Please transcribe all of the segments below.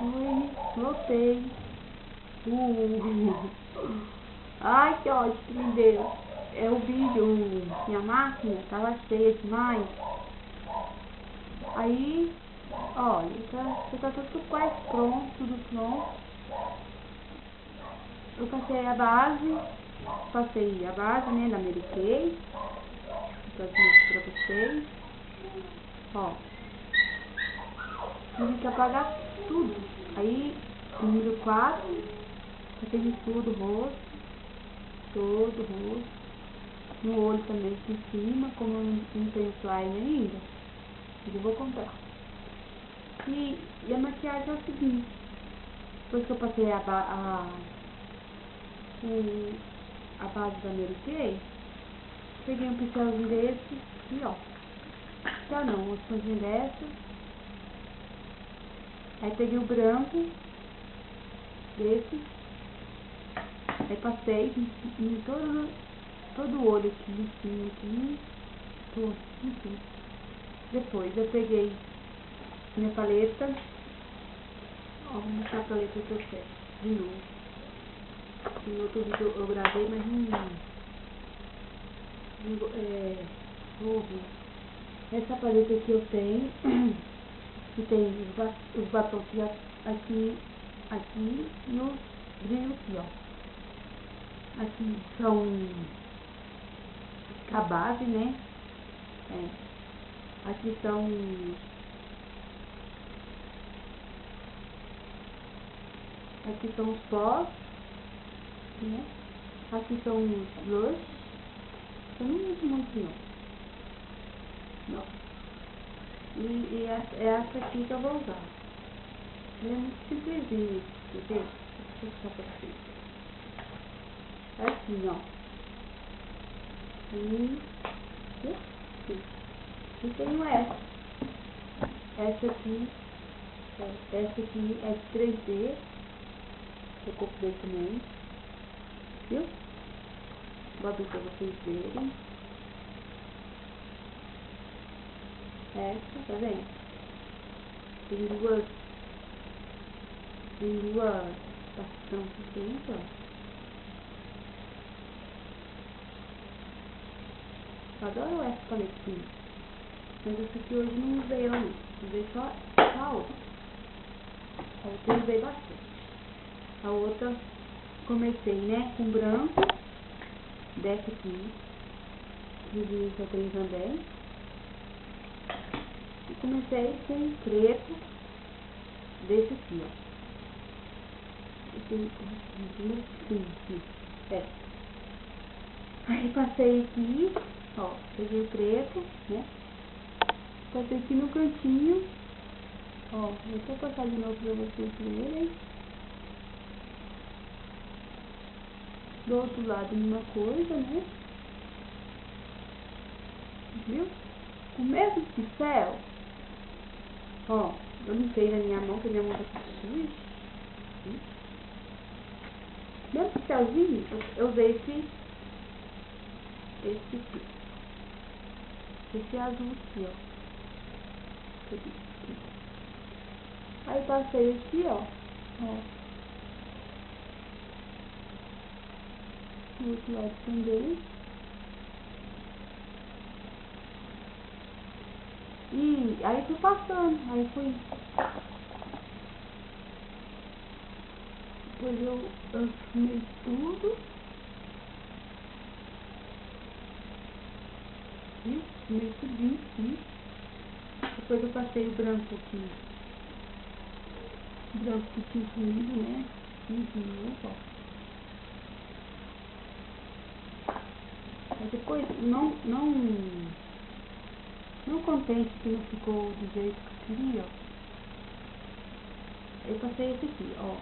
Oi, voltei. Ai, que ódio que me deu. É o vídeo, minha máquina tava cheia demais. Aí, olha, já tá tudo quase pronto, tudo pronto. Eu passei a base, né, da Mary Kay. Vou mostrar pra vocês. Ó, tive que apagar tudo. Aí, número 4, eu peguei tudo, todo o rosto. No olho também aqui em cima, como eu não tenho slime ainda, eu vou comprar. E a maquiagem é o seguinte, depois que eu passei a base da Mary Kay, peguei um pincelzinho desse e ó, já não, uma esponjinha dessa, aí peguei o branco desse, aí passei em todo o olho aqui, em cima, aqui, enfim. Depois eu peguei minha paleta, ó, vou mostrar a paleta que eu quero, de novo. No outro vídeo eu gravei, mas não ouvi. Essa paleta aqui eu tenho, que tem os batons aqui e os brilhos aqui, ó. Aqui são a base, né? Aqui são os pós, né? Aqui são os blush. Eu não uso muito não. E essa aqui que eu vou usar. Ele é muito simplesinho, entendeu? Deixa eu mostrar pra vocês. Assim, ó. E tenho essa. Essa aqui é de 3D. Eu comprei também. Viu? Vou abrir pra vocês verem. Essa, tá vendo? Tem duas bastão aqui, ó. Eu adoro essa paletinha. Mas essa aqui hoje não usei ela não. Usei só a outra. A outra eu usei bastante. A outra comecei, né, com branco. Dessa aqui. Que eu tenho também. E comecei com preto. Desse aqui, ó. Aí passei aqui, ó, peguei o preto, né? Passei aqui no cantinho, ó, eu vou passar de novo pra vocês verem. Do outro lado, a mesma coisa, né? Viu? O mesmo pincel, ó, eu limpei na minha mão, que a minha mão tá suja. Meu pincelzinho, eu usei esse azul aqui, ó. Aí passei aqui, ó. Do outro lado também. E aí fui passando, aí fui. Depois eu assumei tudo. Viu? Assumei tudinho aqui. Depois eu passei o branco aqui. O branco que tinha sumido, né? De novo, ó. Aí depois, não contente que não ficou do jeito que eu queria, ó. Eu passei esse aqui, ó.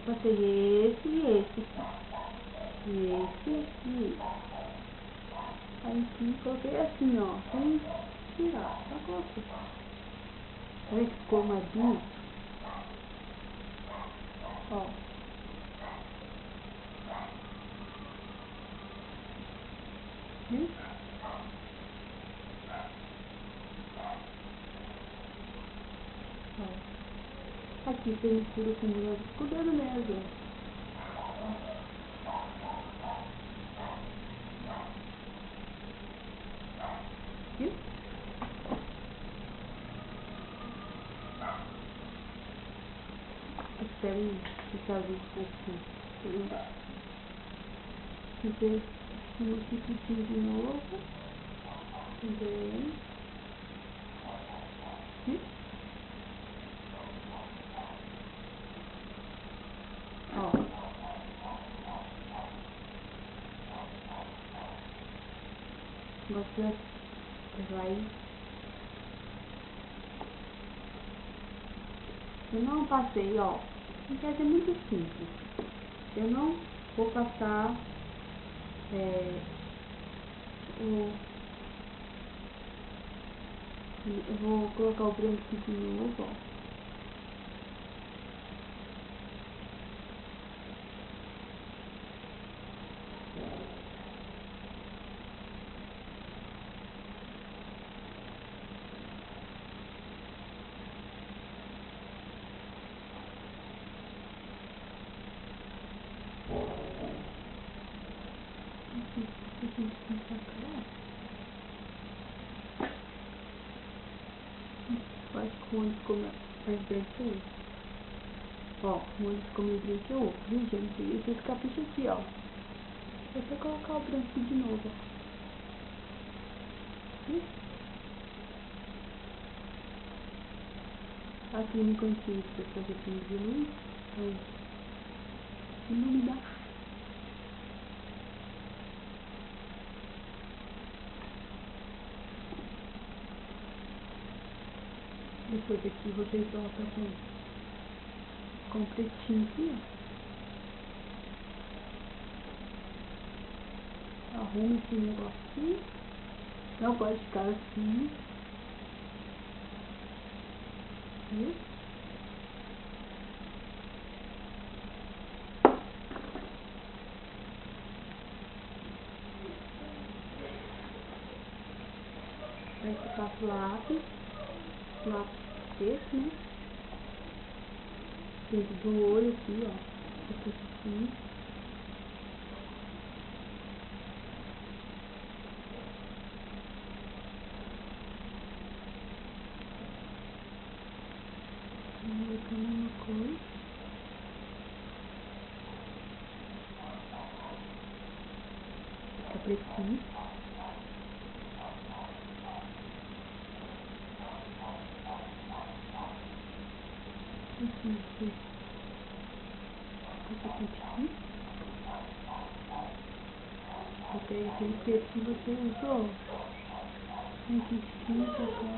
Passei esse e esse aqui. Esse e esse. Aí aqui coloquei assim, ó. Sem tirar, só coloquei. Olha que ficou mais bonito. Ó. Viu? Ó. Aqui você mistura com o bronze com o dedo mesmo. Viu? Espero ficar visto assim. Fazer um tiquitinho de novo. Bem. Ó. Você vai. Eu não passei, ó. Isso é muito simples. Eu não vou passar eu vou colocar o branco aqui de novo, ó. Acho que o olho ficou mais branco que o outro. Ó, o olho ficou mais branco que o outro, viu, gente? E vocês capricham aqui, ó. É só colocar o branco aqui de novo, ó. Viu? Aqui no cantinho pra fazer pingo de luz. Então, iluminar. Depois aqui vocês voltam com pretinho aqui, ó. Arruma esse negocinho. Não pode ficar assim. Viu? Aí você passa o lápis esse, né? Dentro do olho aqui, ó. Depois assim. Colocando a mesma coisa. Fica pretinho. Aqui. Você pega aquele preto que você usou. Um tiquinho pra cá.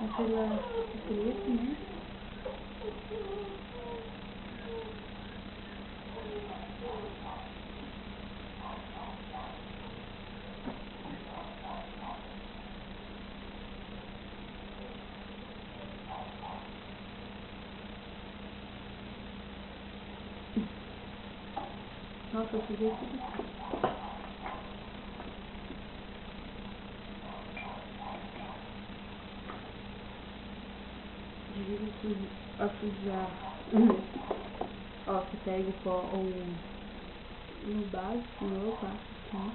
Aquela preto, né? Nossa, eu sujei tudo aqui. Devia a sujar. Ó, você pega o pó no básico, não eu passo aqui.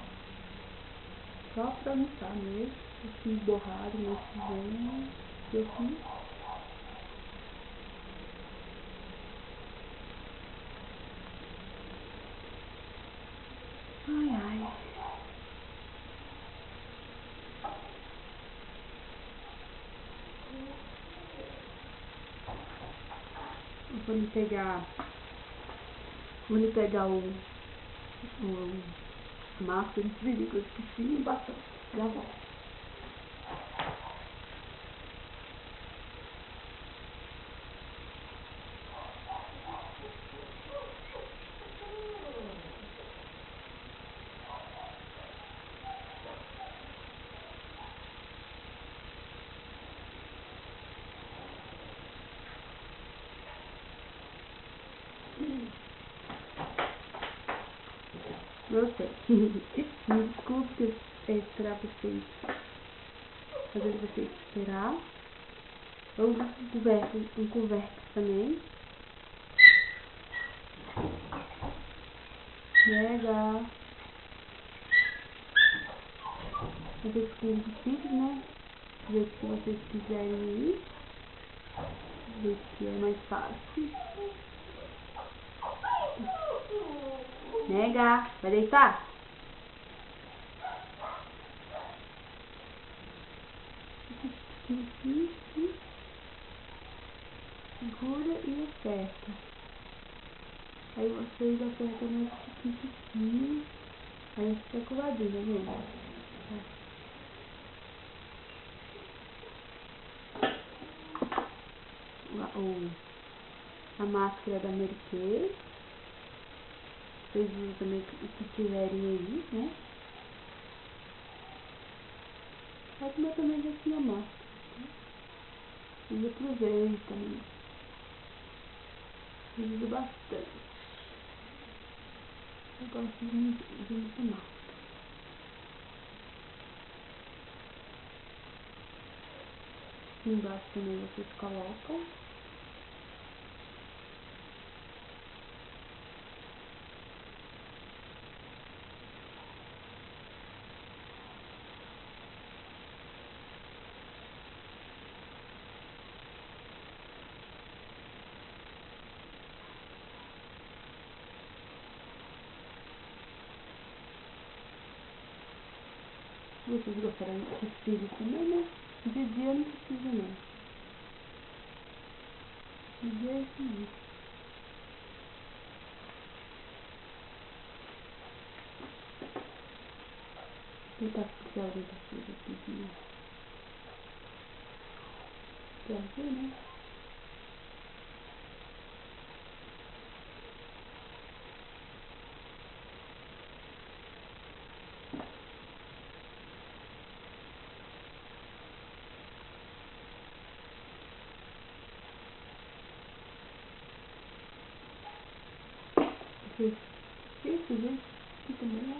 Só pra limpar mesmo. Assim, borrado, mas bem. E aqui. Ai, ai. Vou lhe pegar o massa de trigo que eu esqueci e batom. Já volto. Gostei. Me desculpe esperar vocês. Às vezes vocês esperar. Eu uso um coberto também. Legal. Fazer escuro simples, né? Do jeito que vocês quiserem aí. Do jeito que é mais fácil. Nega, vai deitar? Segura e aperta. Aí vocês apertam mais tiquinho. Aí fica coladinha, né? A máscara da Mary Kay. Vocês usam também o que tiverem aí, né? Pode mais também aqui na máscara. E aproveita também. Eu uso bastante. Eu gosto de muita máscara. Aqui embaixo também vocês colocam. Vocês gostaram de cílios também, né? De dia não precisa não. De dia é assim. Vou tentar puxar o dedo aqui. Pra ver, né? Isso, gente. Aqui também, ó.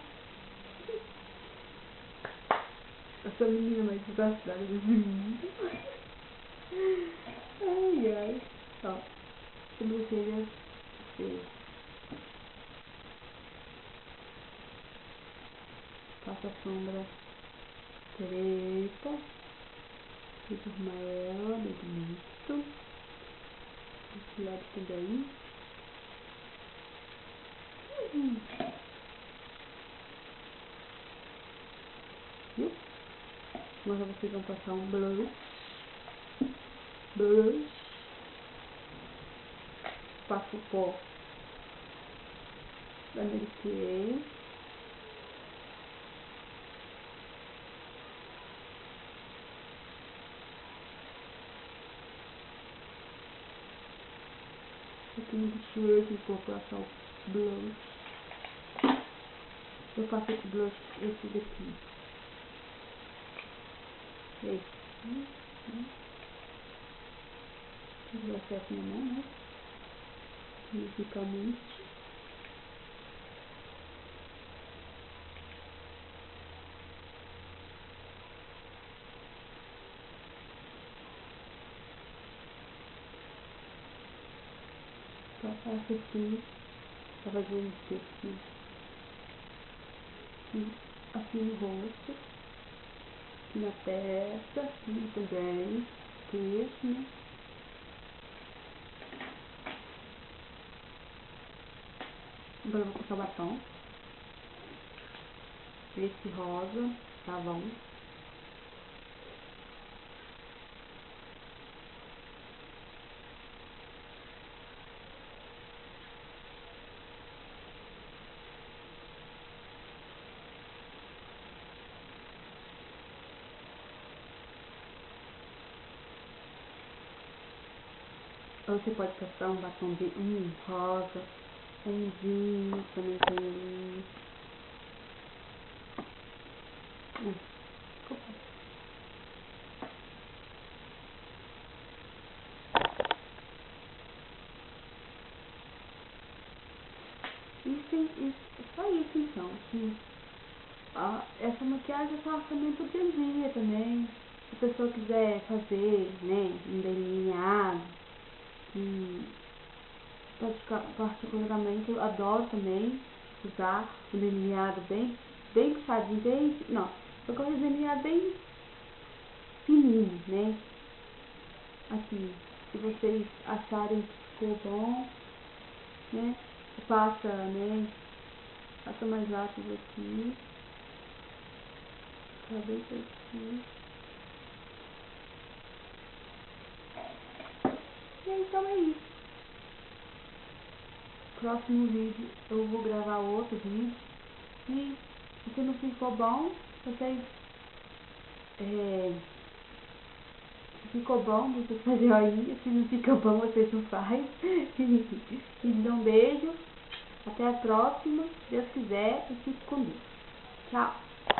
Eu sou a menina mais desgastada do mundo. Ai, ai. Ó. Sobrancelha feia. Passa a sombra preta. Fica amarela, bonito. Esse lado também. Viu? Agora vocês vão passar um blush. Passo o pó da Mary Kay. Aqui no bochecho, vou passar o blush. Eu faço esse blush, esse daqui. Esse. Vou acertar na mão, né? Fisicamente. Passar aqui pra fazer um texto. Aqui no rosto. Aqui na testa. Aqui também. Queixo, né? Agora eu vou passar o batom. Esse rosa, tá bom? Ou você pode passar um batom rosa, um vinho, também tem só isso então, assim. Essa maquiagem eu faço também pro dia a dia também. pessoa quiser fazer, né, um delineado, particularmente eu adoro também usar um delineado bem puxadinho, eu gosto de delineado bem fininho, né? Aqui, se vocês acharem que ficou bom, né, passa mais lápis aqui, tá bem certinho. E então é isso. Próximo vídeo eu vou gravar outro vídeo. E se não ficou bom, vocês ficou bom, vocês fazem joinha. Se não fica bom, vocês não fazem. Então, um beijo. Até a próxima. Se Deus quiser, e fique com Deus. Tchau.